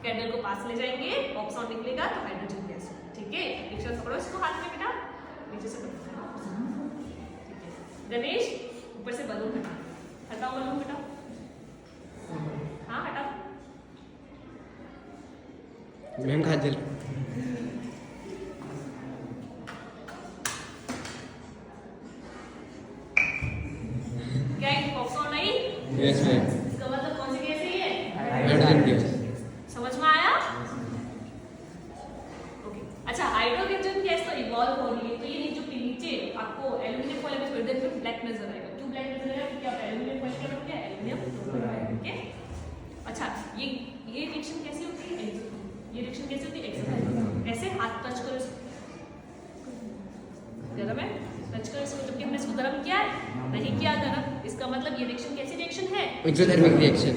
Candle को पास ले जाएंगे, ऑक्सीजन निकलेगा तो हाइड्रोजन गैस। ठीक है, रिएक्शन पकड़ो इसको हाथ में बेटा, नीचे से पकड़ो। ठीक है गणेश, ऊपर से बलून हटाओ बलून बेटा। हाँ हटाओ। मैम काजल क्या है ऑक्सीजन नहीं? Yes ma'am. इसका मतलब कौन सी गैस है ये? Hydrogen gas. समझ में आया? ओके अच्छा, हाइड्रोजन गैस तो इवॉल्व हो रही है, तो ये जो नीचे आपको एल्युमिनियम फॉइल में थोड़ी देर में ब्लैक नजर आएगा। क्यों ब्लैक नजर आएगा? क्योंकि आप एल्युमिनियम फॉइल क्या रखोगे? एल्युमिनियम। ओके अच्छा, ये रिएक्शन कैसी होती है? ये रिएक्शन कैसी होती है? एक्सोथर्मिक। ऐसे हाथ टच करो इसको, गरम है, टच करो इसको। जबकि हमने इसको गरम किया है नहीं किया गरम, इसका मतलब ये रिएक्शन कैसी रिएक्शन है? Exothermic reaction.